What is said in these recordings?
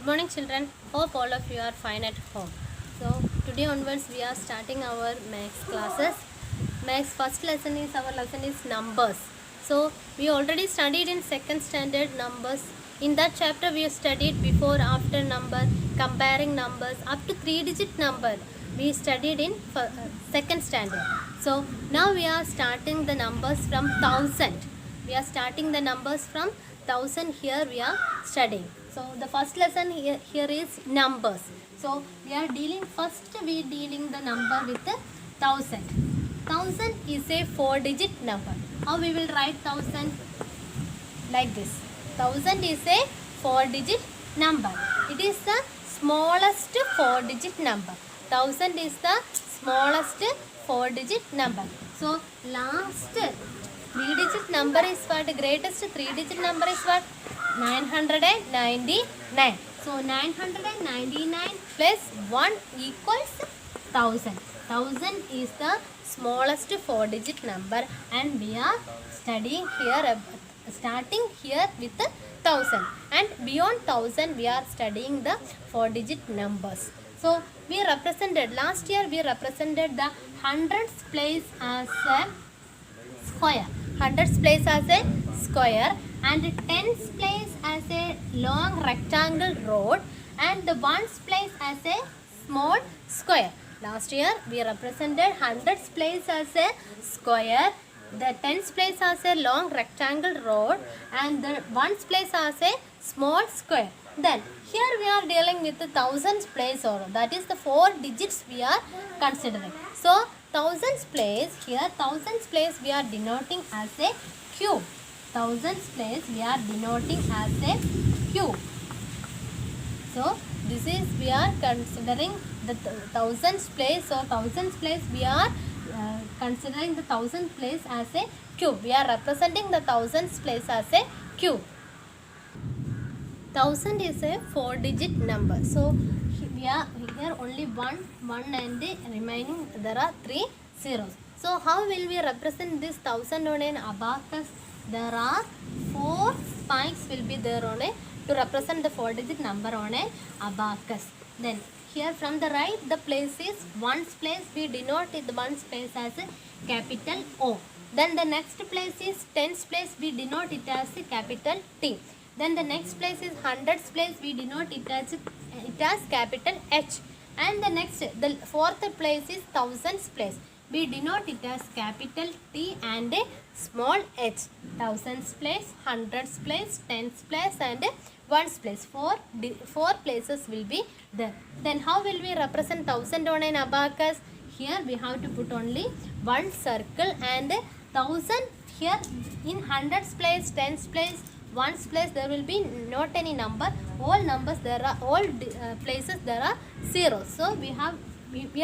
morning children. Hope all of you are fine at home. So today onwards we are starting our maths classes. Maths first lesson is numbers. So we already studied in second standard numbers. In that chapter we have studied before, after number, comparing numbers up to 3-digit number. We studied in second standard. So now we are starting the numbers from 1000. We are starting the numbers from 1000. Here we are studying. So the first lesson here is numbers. So we are dealing the number with 1000. 1000 is a 4-digit number. How we will write 1000? Like this. 1000 is a 4-digit number. It is the smallest 4-digit number. 1000 is the smallest 4-digit number. So last 3-digit number is what? Greatest 3-digit number is what? 999. So 999 plus 1 equals 1000. 1000 is the smallest 4-digit number, and we are studying here, starting here with 1000, and beyond 1000 we are studying the 4-digit numbers. So we represented, last year we represented the hundreds place as a square. Hundreds place as a square, and tens place as a long rectangle road, and the ones place as a small square. Last year we represented hundreds place as a square, the tens place as a long rectangle road, and the ones place as a small square. Then here we are dealing with the thousands place, or that is the 4 digits we are considering. So thousands place, here thousands place we are denoting as a cube. Thousands place we are denoting as a cube. So this is, we are considering the thousands place, or thousands place we are considering the thousand place as a cube. We are representing the thousands place as a cube. 1000 is a 4-digit number. So we are here only one and the remaining there are 3 zeros. So how will we represent this 1000 on an abacus? There are 4 spikes will be there on a, to represent the 4-digit number on a abacus. Then here from the right, the place is ones place. We denote the ones place as a capital O. Then the next place is tens place. We denote it as a capital T. Then the next place is hundreds place. We denote it as capital H. And the next, the fourth place is thousands place. We denote it as capital T and a small h. Thousands place, hundreds place, tens place, and ones place. Four places will be there. Then how will we represent 1000 on an abacus? Here we have to put only one circle, and 1000 here in hundreds place, tens place, ones place there will be not any number. All numbers there are, all places there are zeros. So we are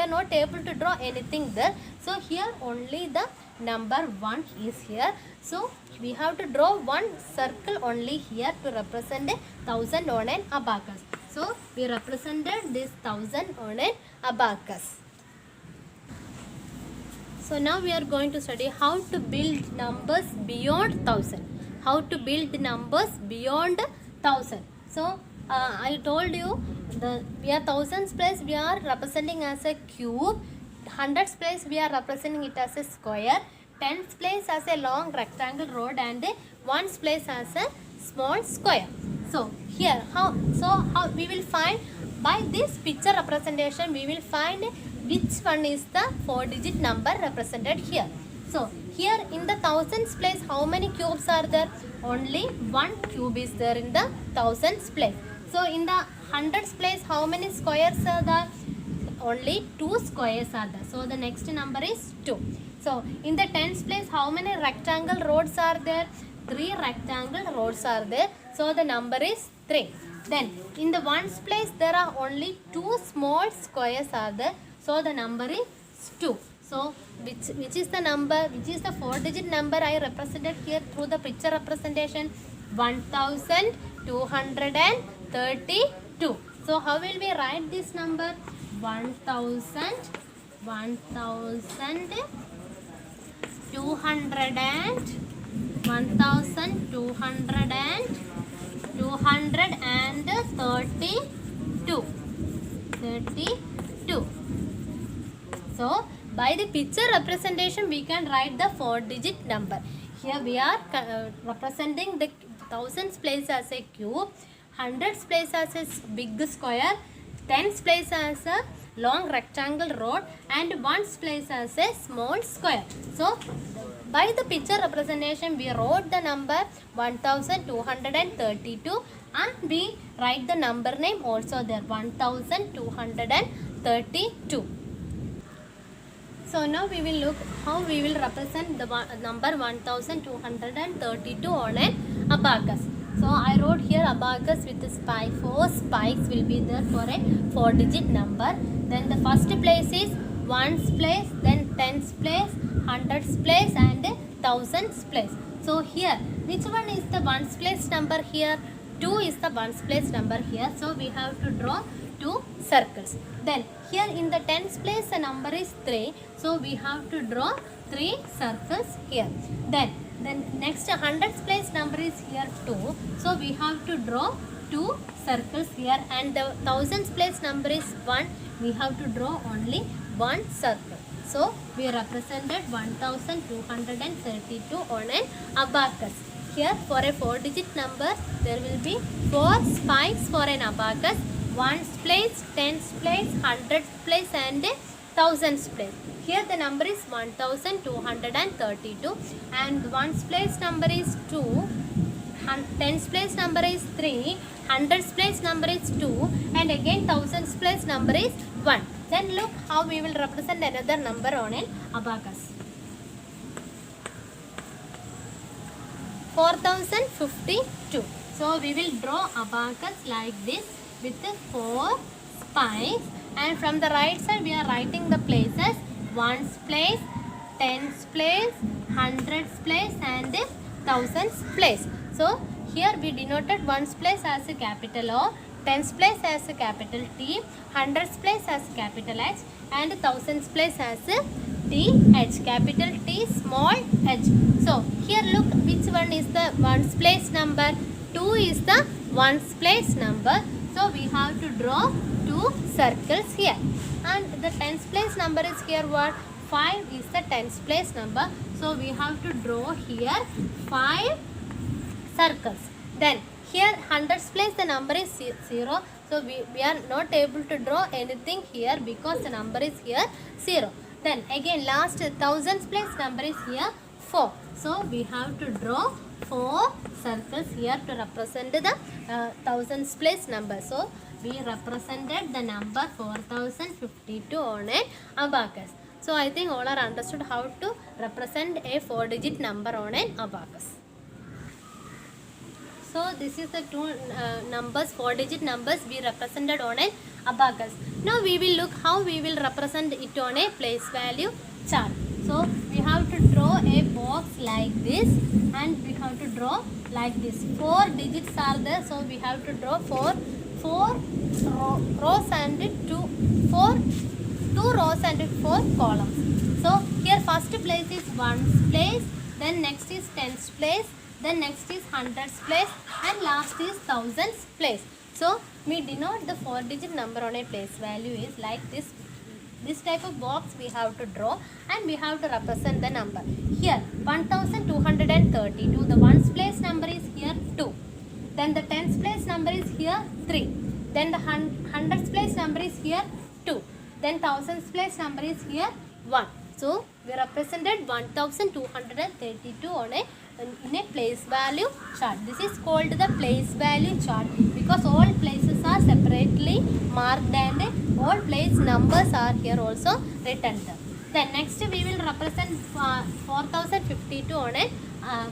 not able to draw anything there. So here only the number 1 is here. So we have to draw one circle only here to represent 1000 on an abacus. So we represented this 1000 on an abacus. So now we are going to study how to build numbers beyond 1000. How to build numbers beyond 1000. So I told you, we are thousands place we are representing as a cube, hundreds place we are representing it as a square, tens place as a long rectangle road, and ones place as a small square. So here how we will find, by this picture representation we will find which one is the 4-digit number represented here. So here in the thousands place, how many cubes are there? Only one cube is there in the thousands place. So in the hundreds place, how many squares are there? Only 2 squares are there. So the next number is 2. So in the tens place, how many rectangle roads are there? 3 rectangle roads are there. So the number is 3. Then in the ones place, there are only 2 small squares are there. So the number is 2. So which is the number, which is the 4-digit number I represented here through the picture representation? 1232. So how will we write this number? 1232. by the picture representation we can write the 4-digit number. Here we are representing the thousands place as a cube, hundreds place as a big square, tens place as a long rectangle rod, and ones place as a small square. So by the picture representation we wrote the number 1232 and we write the number name also there, 1232. So now we will look how we will represent the number 1232 on an abacus. So I wrote here abacus with the 4 spikes will be there for a 4-digit number. Then the first place is ones place, then tens place, hundreds place, and thousands place. So here, which one is the ones place number here? 2 is the ones place number here. So we have to draw 2 circles. Then here in the tens place the number is 3. So we have to draw 3 circles here. Then next hundreds place number is here 2. So we have to draw 2 circles here. And the thousands place number is 1. We have to draw only 1 circle. So we represented 1232 on an abacus. Here for a 4-digit number there will be 4 spikes for an abacus, ones place, tens place, hundreds place, and thousands place. Here the number is 1232 and ones place number is 2, tens place number is 3, hundreds place number is 2, and again thousands place number is 1. Then look how we will represent another number on an abacus. 4052. So we will draw abacus like this with 4 spikes, and from the right side we are writing the places ones place, tens place, hundreds place, and thousands place. So here we denoted ones place as a capital O, tens place as a capital T, hundreds place as a capital H, and thousands place as a TH, capital T small h. So here look which one is the ones place number. 2 is the ones place number. So we have to draw 2 circles here. And the tens place number is here what? 5 is the tens place number. So we have to draw here 5 circles. Then here hundreds place the number is 0. So we are not able to draw anything here because the number is here 0. Then again last thousands place number is here 4. So we have to draw 4 circles here to represent the thousands place number. So we represented the number 4052 on an abacus. So I think all are understood how to represent a 4-digit number on an abacus. So this is the 2 numbers, 4-digit numbers we represented on an abacus. Now we will look how we will represent it on a place value chart. So we have to draw a box like this, and we have to draw like this. 4 digits are there, so we have to draw 4 rows and 2 rows and 4 columns. So here first place is ones place, then next is tens place, then next is hundreds place, and last is thousands place. So we denote the 4-digit number on a place value is like this. This type of box we have to draw, and we have to represent the number. Here 1232, the ones place number is here 2. Then the tens place number is here 3. Then the hundreds place number is here 2. Then thousands place number is here 1. So we represented 1232 on in a place value chart. This is called the place value chart because all places are separately marked and all place numbers are here also written there. Then next we will represent 4052 on a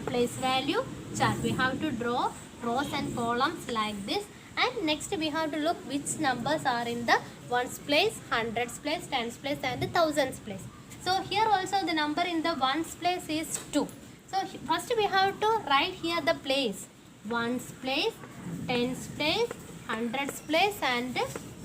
place value chart. We have to draw rows and columns like this, and next we have to look which numbers are in the ones place, hundreds place, tens place, and thousands place. So here also the number in the ones place is 2. So first we have to write here the place. Ones place, tens place, hundreds place, and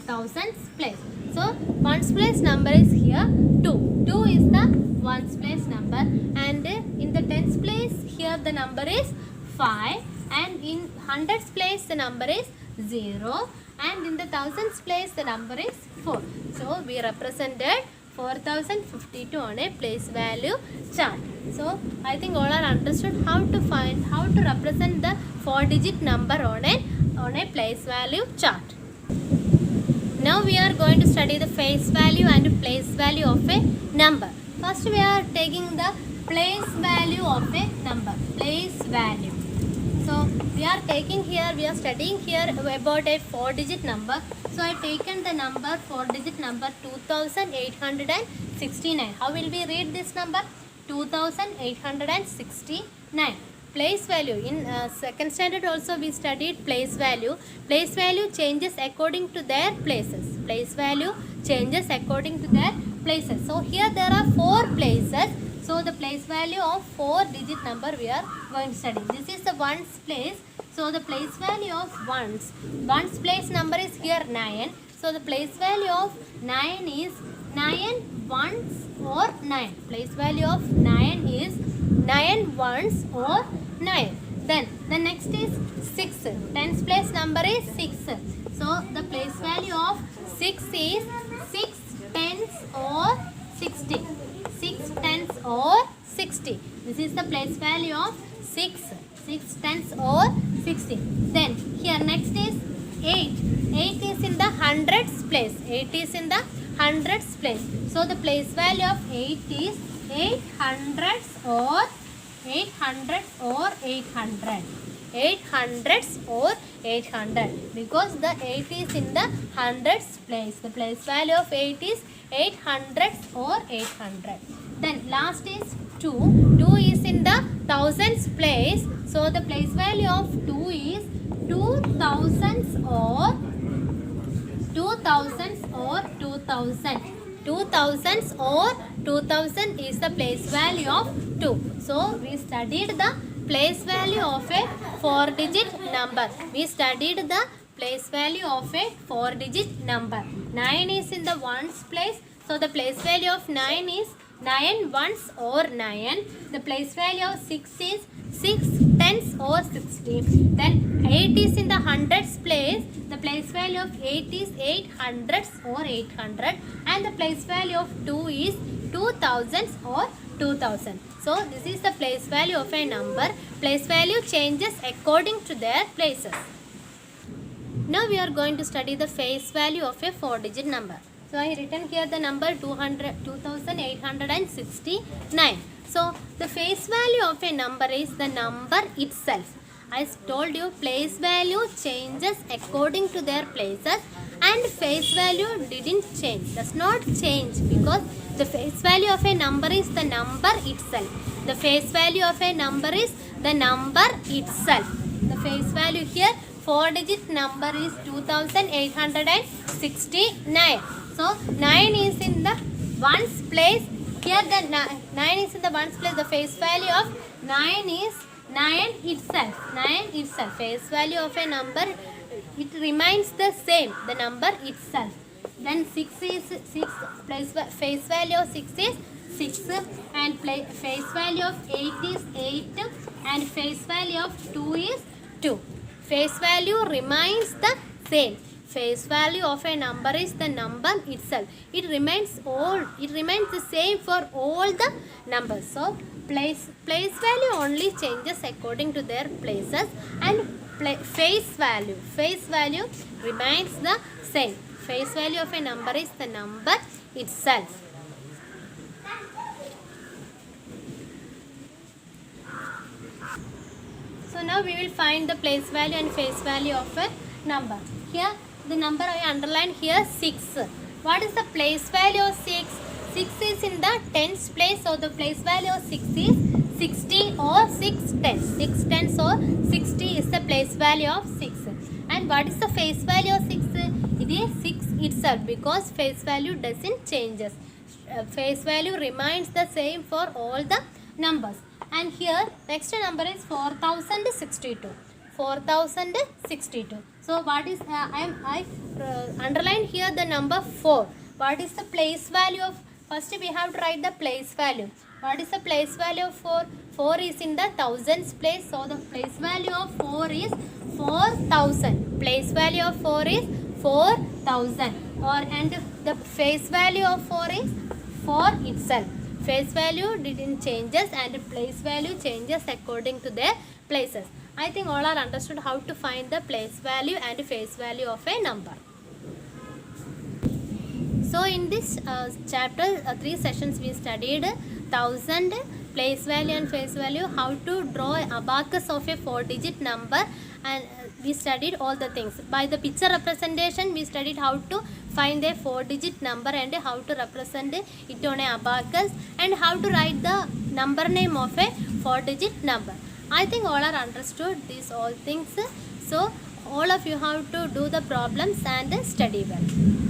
thousands place. So ones place number is here 2. 2 is the ones place number, and in the tens place here the number is 5, and in hundreds place the number is 0, and in the thousands place the number is 4. So we represented 4052 on a place value chart. So I think all are understood how to represent the 4-digit number on a place value chart. Now we are going to study the face value and place value of a number. First we are taking the place value of a number. Place value. So we are studying here about a 4-digit number. So I taken the number 4-digit number 2869. How will we read this number? 2869. Place value. In second standard also we studied place value. Place value changes according to their places. Place value changes according to their places. So here there are 4 places. So the place value of 4-digit number we are going to study. This is the ones place. So the place value of ones place number is here 9. So the place value of 9 is 9 ones or 9. Place value of 9 is 9 ones or 9. Then the next is 6. Tens place number is 6. So the place value of 6 is 6 tens or 60. 6 tens or 60. This is the place value of 6. 6 tens or 60. Then here next is 8. 8 is in the hundreds place. 8 is in the hundreds place. So the place value of 8 is 8 hundreds or 800. 8 hundreds or 800 because the 8 is in the hundreds place. The place value of 8 is 800 or 800. Then last is 2. 2 is in the thousands place. So the place value of 2 is 2000 or 2000 or 2000. 2000 or 2000 is the place value of 2. So we studied the place value of a 4-digit number. We studied the place value of a 4-digit number. 9 is in the ones place. So the place value of 9 is 9 ones or 9. The place value of 6 is 6 tens or 60. Then 8 is in the hundreds place. The place value of 8 is 8 hundreds or 800. And the place value of 2 is 2000 or 2000. So this is the place value of a number. Place value changes according to their places. Now we are going to study the face value of a 4-digit number. So I written here the number 2869. So the face value of a number is the number itself. I told you place value changes according to their places and face value didn't change, does not change because the face value of a number is the number itself. The face value of a number is the number itself. The face value here 4-digit number is 2869. So 9 is in the ones place. Here the 9 is in the ones place. The face value of 9 is 9 itself. 9 itself. Face value of a number, it remains the same. The number itself. Then 6 is 6. Face value of 6 is 6. And face value of 8 is 8. And face value of 2 is 2. Face value remains the same. Face value of a number is the number itself. It remains the same for all the numbers. So place value only changes according to their places and face value remains the same. Face value of a number is the number itself. So now we will find the place value and face value of a number. Here the number I underline here 6. What is the place value of 6? 6 is in the tens place. So the place value of 6 is 60 or 6 tens. 6 tens or 60 is the place value of 6. And what is the face value of 6? It is 6 itself because face value doesn't change. Face value remains the same for all the numbers. And here next number is 4062. 4062. So what is I underline here the number 4. What is the place value of? First we have to write the place value. What is the place value of 4? 4 is in the thousands place. So the place value of 4 is 4000. Place value of 4 is 4000. And the face value of 4 is for itself. Face value didn't changes and place value changes according to their places. I think all are understood how to find the place value and face value of a number. So in this chapter, 3 sessions we studied thousand, place value and face value, how to draw abacus of a 4-digit number, and we studied all the things. By the picture representation we studied how to find a 4-digit number and how to represent it on a abacus, and how to write the number name of a 4-digit number. I think all are understood these all things. So all of you have to do the problems and study well.